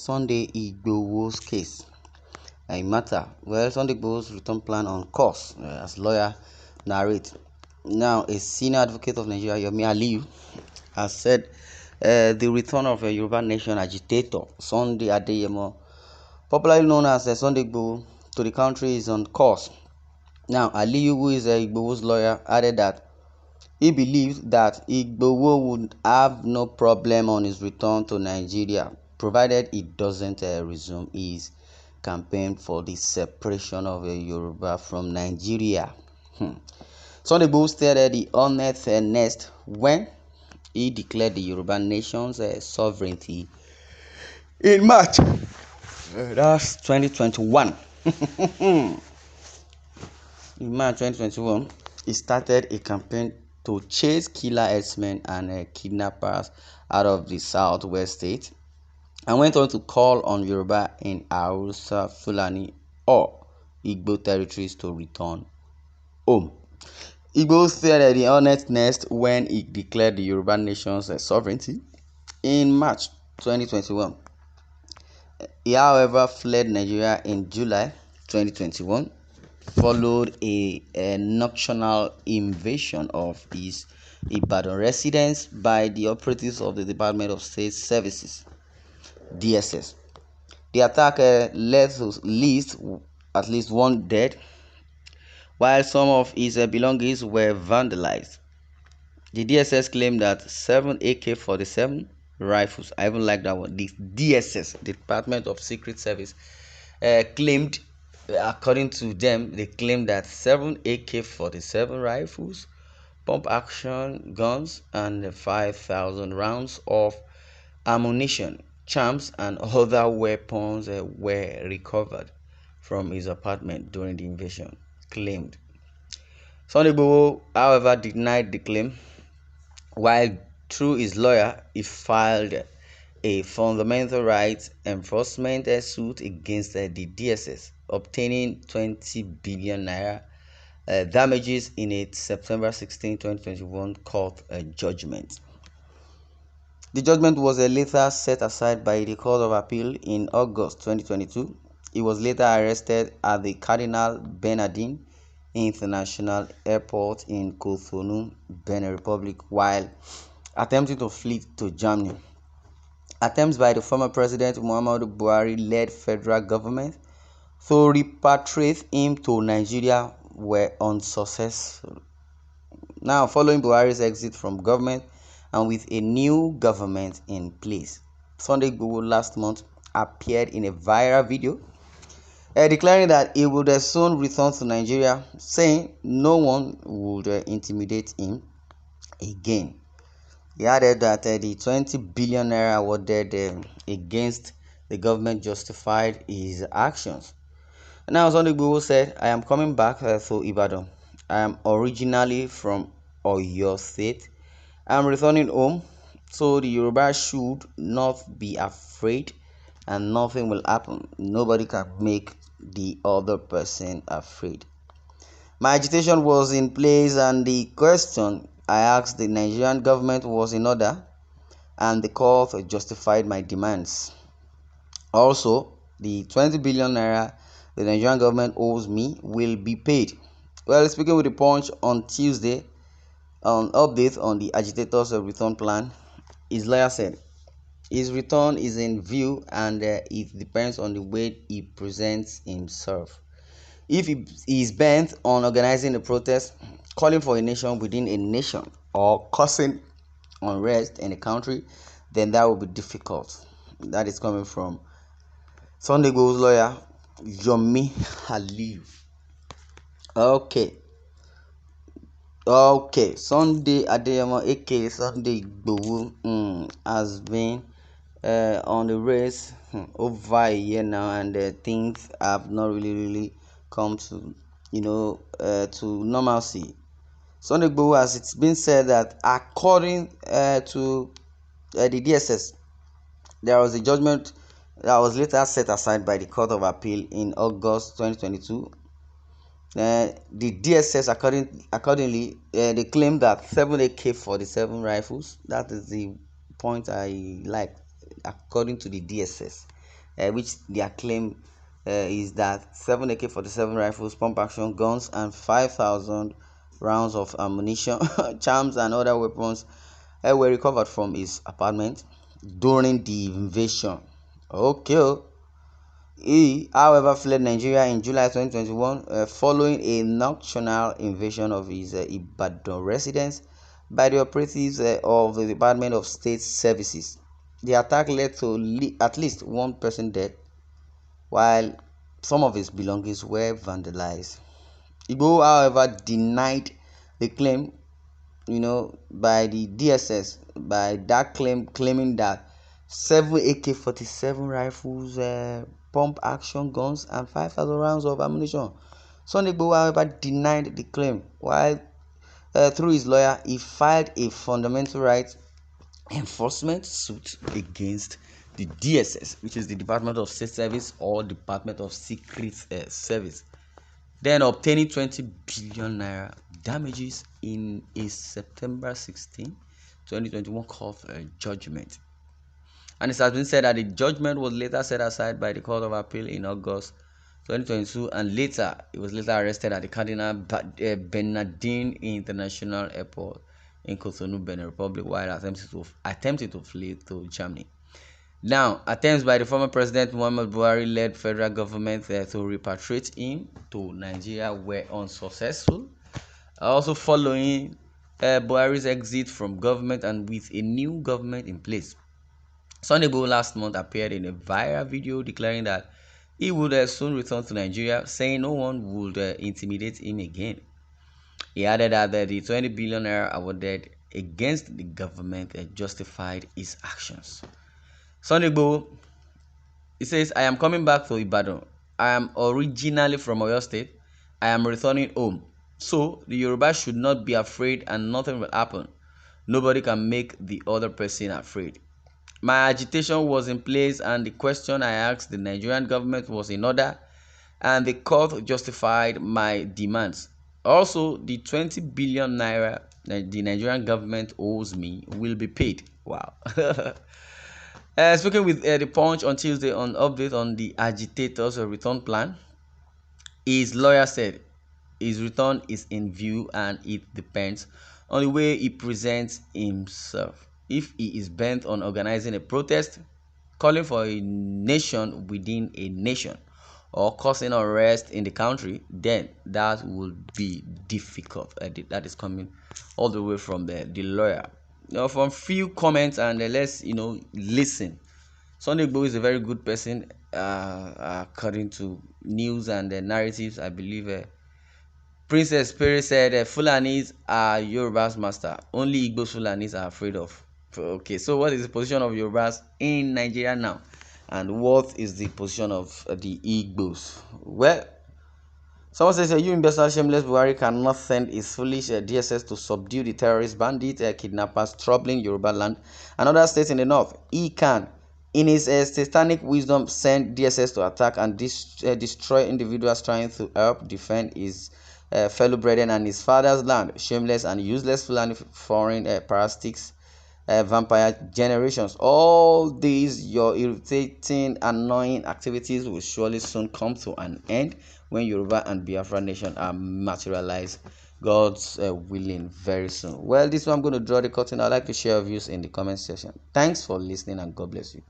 Sunday Igboho's case. A matter. Well, Sunday Igboho's return plan on course, as lawyer narrate. Now, a senior advocate of Nigeria, Yomi Aliyu, has said the return of a Yoruba nation agitator, Sunday Adeyemo, popularly known as Sunday Igboho, to the country is on course. Now, Aliyu, who is Igboho's lawyer, added that he believes that Igboho would have no problem on his return to Nigeria, provided he doesn't resume his campaign for the separation of Yoruba from Nigeria. Sunday Igboho stated the honest nest when he declared the Yoruba nation's sovereignty in March. That's 2021. In March 2021, he started a campaign to chase killer herdsmen and kidnappers out of the southwest state, and went on to call on Yoruba in Hausa, Fulani, or Igbo territories to return home. Igbo said the honest nest when he declared the Yoruba nation's sovereignty in March 2021. He, however, fled Nigeria in July 2021, followed a nocturnal invasion of his Ibadan residence by the operatives of the Department of State Services, DSS. The attack led to at least one dead, while some of his belongings were vandalized. The DSS claimed that 7 AK-47 rifles, I even like that one, the DSS, Department of Secret Service, claimed, according to them, they claimed that 7 AK-47 rifles, pump action guns, and 5,000 rounds of ammunition, charms, and other weapons were recovered from his apartment during the invasion, claimed. Sunday Igboho, however, denied the claim, while through his lawyer he filed a fundamental rights enforcement suit against the DSS, obtaining 20 billion naira damages in a September 16, 2021 court judgment. The judgment was later set aside by the Court of Appeal in August 2022. He was later arrested at the Cardinal Bernardin International Airport in Cotonou, Benin Republic, while attempting to flee to Germany. Attempts by the former President Muhammadu Buhari-led federal government to repatriate him to Nigeria were unsuccessful. Now, following Buhari's exit from government and with a new government in place, Sunday Igboho last month appeared in a viral video declaring that he would soon return to Nigeria, saying no one would intimidate him again. He added that the 20 billion naira awarded against the government justified his actions. Now, Sunday Igboho said, "I am coming back to Ibadan. I am originally from Oyo State. I am returning home, so the Yoruba should not be afraid, and nothing will happen. Nobody can make the other person afraid. My agitation was in place, and the question I asked the Nigerian government was in order, and the court justified my demands. Also, the 20 billion naira the Nigerian government owes me will be paid." Well, speaking with the Punch on Tuesday, on update on the agitator's return plan, his lawyer said his return is in view, and it depends on the way he presents himself. If he is bent on organizing a protest, calling for a nation within a nation, or causing unrest in a country, then that will be difficult. That is coming from Sunday Igboho's lawyer, Yomi Aliyu. Okay, Sunday Adeyemo, aka Sunday Igboho, has been on the race over a year now, and things have not really come to to normalcy. Sunday Igboho, as it's been said that according to the DSS, there was a judgment that was later set aside by the Court of Appeal in August 2022. The DSS accordingly they claim that 7 AK-47 rifles, that is the point I like, according to the DSS, which their claim is that 7 AK-47 rifles, pump action guns, and 5,000 rounds of ammunition, charms, and other weapons were recovered from his apartment during the invasion. Okay. He, however, fled Nigeria in July 2021 following a nocturnal invasion of his Ibadan residence by the operatives of the Department of State Services. The attack led to at least one person dead, while some of his belongings were vandalized. Igboho, however, denied the claim, by the DSS, by that claiming that 7 AK-47 rifles, pump action guns, and 5,000 rounds of ammunition. Sunday Igboho, however, denied the claim, while through his lawyer, he filed a fundamental rights enforcement suit against the DSS, which is the Department of State Service or Department of Secret Service, then obtaining 20 billion naira damages in a September 16, 2021 court judgment. And it has been said that the judgment was later set aside by the Court of Appeal in August 2022, and he was later arrested at the Cardinal Bernardin International Airport in Cotonou, Benin Republic, while attempting to flee to Germany. Now, attempts by the former President Muhammadu Buhari-led federal government to repatriate him to Nigeria were unsuccessful. Also following Buhari's exit from government and with a new government in place, Sunday Igboho last month appeared in a viral video declaring that he would soon return to Nigeria, saying no one would intimidate him again. He added that the 20 billion naira awarded against the government justified his actions. Sunday Igboho, he says, "I am coming back to Ibadan. I am originally from Oyo State. I am returning home. So the Yoruba should not be afraid and nothing will happen. Nobody can make the other person afraid. My agitation was in place and the question I asked the Nigerian government was in order, and the court justified my demands. Also, the 20 billion naira the Nigerian government owes me will be paid." Wow. Speaking with the Punch on Tuesday on update on the agitators' return plan, his lawyer said his return is in view and it depends on the way he presents himself. If he is bent on organizing a protest, calling for a nation within a nation, or causing unrest in the country, then that would be difficult. That is coming all the way from the lawyer. From few comments, and let's listen. Sunday Igboho is a very good person, according to news and narratives. I believe Princess Perry said Fulanis are Yoruba's master. Only Igbo Fulanis are afraid of. Okay, so what is the position of Yorubas in Nigeria now? And what is the position of the Igbos? Well, someone says, "You imbecile, shameless Buhari cannot send his foolish DSS to subdue the terrorist bandit kidnappers troubling Yoruba land and other states in the north. He can, in his satanic wisdom, send DSS to attack and destroy individuals trying to help defend his fellow brethren and his father's land. Shameless and useless foreign parasites, vampire generations. All these your irritating, annoying activities will surely soon come to an end when Yoruba and Biafra nation are materialized, God's willing, very soon." Well, this one I'm going to draw the curtain. I'd like to share your views in the comment section. Thanks for listening and God bless you.